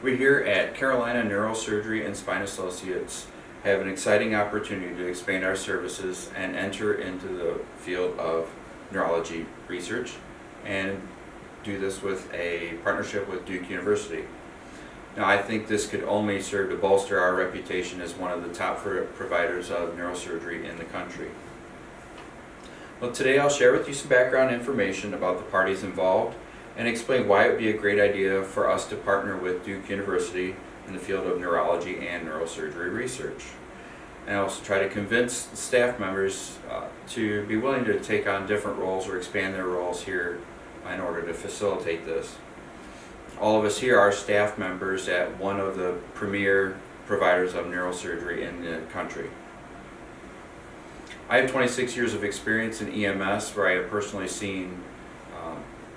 We here at Carolina Neurosurgery and Spine Associates have an exciting opportunity to expand our services and enter into the field of neurology research and do this with a partnership with Duke University. Now, I think this could only serve to bolster our reputation as one of the top providers of neurosurgery in the country. Well, today I'll share with you some background information about the parties involved and explain why it would be a great idea for us to partner with Duke University in the field of neurology and neurosurgery research. And I'll also try to convince staff members to be willing to take on different roles or expand their roles here in order to facilitate this. All of us here are staff members at one of the premier providers of neurosurgery in the country. I have 26 years of experience in EMS where I have personally seen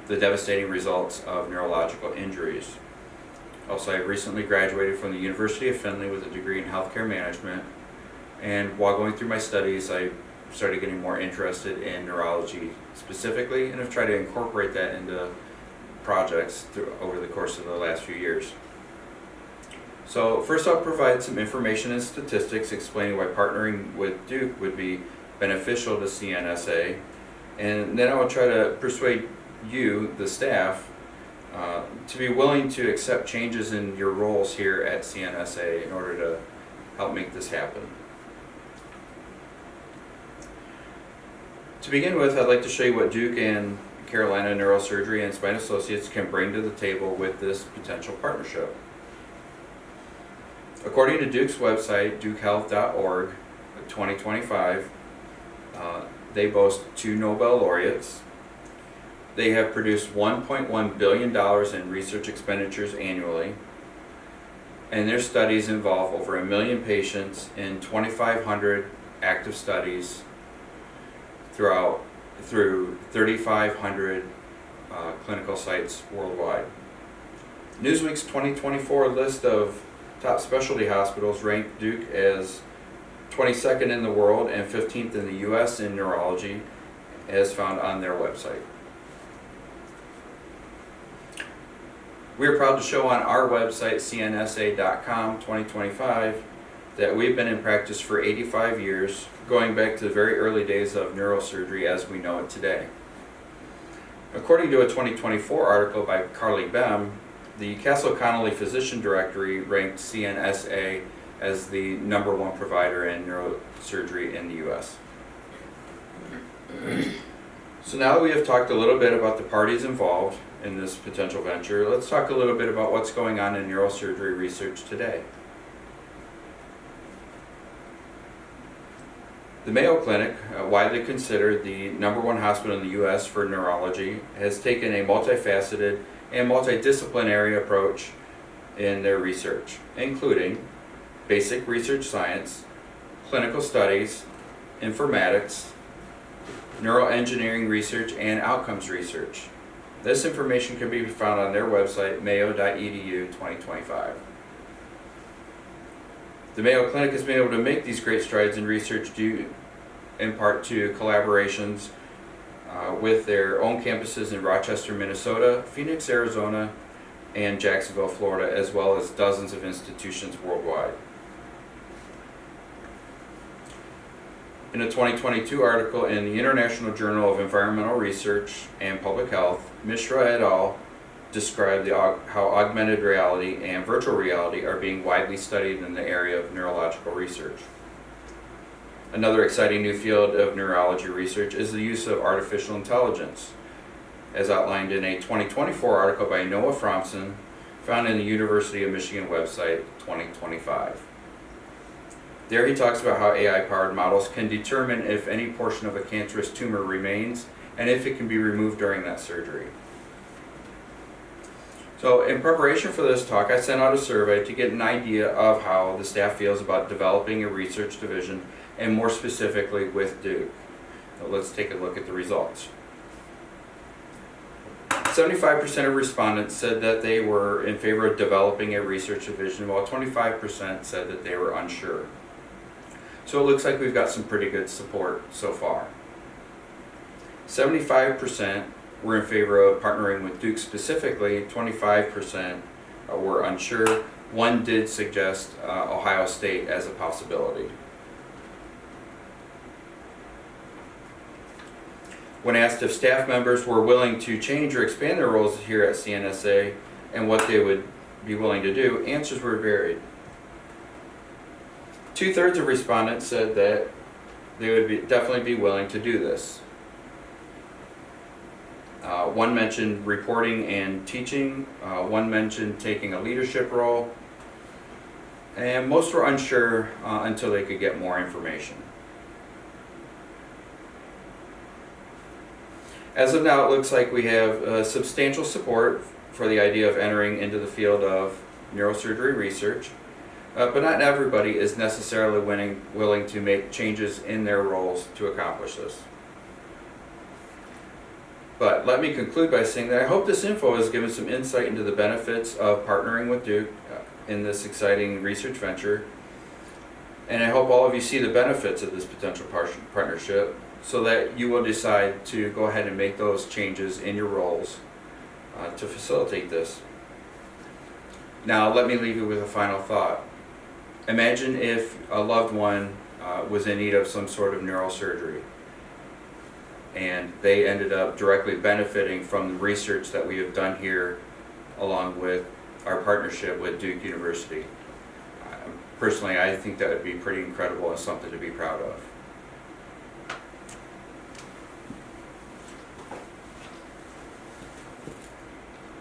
the devastating results of neurological injuries. Also, I recently graduated from the University of Findlay with a degree in healthcare management, and while going through my studies I started getting more interested in neurology specifically and have tried to incorporate that into projects over the course of the last few years. So first I'll provide some information and statistics explaining why partnering with Duke would be beneficial to CNSA, and then I will try to persuade you, the staff, to be willing to accept changes in your roles here at CNSA in order to help make this happen. To begin with, I'd like to show you what Duke and Carolina Neurosurgery and Spine Associates can bring to the table with this potential partnership. According to Duke's website, dukehealth.org, 2025, they boast 2 Nobel laureates. They have produced $1.1 billion in research expenditures annually, and their studies involve over 1 million patients in 2,500 active studies through 3,500 clinical sites worldwide. Newsweek's 2024 list of top specialty hospitals ranked Duke as 22nd in the world and 15th in the U.S. in neurology, as found on their website. We are proud to show on our website, cnsa.com 2025, that we've been in practice for 85 years, going back to the very early days of neurosurgery as we know it today. According to a 2024 article by Carly Bem, the Castle Connolly Physician Directory ranked CNSA as the #1 provider in neurosurgery in the U.S. So now that we have talked a little bit about the parties involved in this potential venture, let's talk a little bit about what's going on in neurosurgery research today. The Mayo Clinic, widely considered the #1 hospital in the U.S. for neurology, has taken a multifaceted and multidisciplinary approach in their research, including basic research science, clinical studies, informatics, neuroengineering research, and outcomes research. This information can be found on their website, mayo.edu 2025. The Mayo Clinic has been able to make these great strides in research due in part to collaborations with their own campuses in Rochester, Minnesota, Phoenix, Arizona, and Jacksonville, Florida, as well as dozens of institutions worldwide. In a 2022 article in the International Journal of Environmental Research and Public Health, Mishra et al. Described how augmented reality and virtual reality are being widely studied in the area of neurological research. Another exciting new field of neurology research is the use of artificial intelligence, as outlined in a 2024 article by Noah Fromson, found in the University of Michigan website, 2025. There he talks about how AI-powered models can determine if any portion of a cancerous tumor remains and if it can be removed during that surgery. So in preparation for this talk, I sent out a survey to get an idea of how the staff feels about developing a research division, and more specifically with Duke. So let's take a look at the results. 75% of respondents said that they were in favor of developing a research division, while 25% said that they were unsure. So it looks like we've got some pretty good support so far. 75% were in favor of partnering with Duke specifically, 25% were unsure. One did suggest Ohio State as a possibility. When asked if staff members were willing to change or expand their roles here at CNSA and what they would be willing to do, answers were varied. 2/3 of respondents said that they would definitely be willing to do this. One mentioned reporting and teaching, one mentioned taking a leadership role, and most were unsure until they could get more information. As of now, it looks like we have substantial support for the idea of entering into the field of neurosurgery research, but not everybody is necessarily willing to make changes in their roles to accomplish this. But let me conclude by saying that I hope this info has given some insight into the benefits of partnering with Duke in this exciting research venture, and I hope all of you see the benefits of this potential partnership, so that you will decide to go ahead and make those changes in your roles to facilitate this. Now, let me leave you with a final thought. Imagine if a loved one was in need of some sort of neurosurgery, and they ended up directly benefiting from the research that we have done here, along with our partnership with Duke University. Personally, I think that would be pretty incredible and something to be proud of.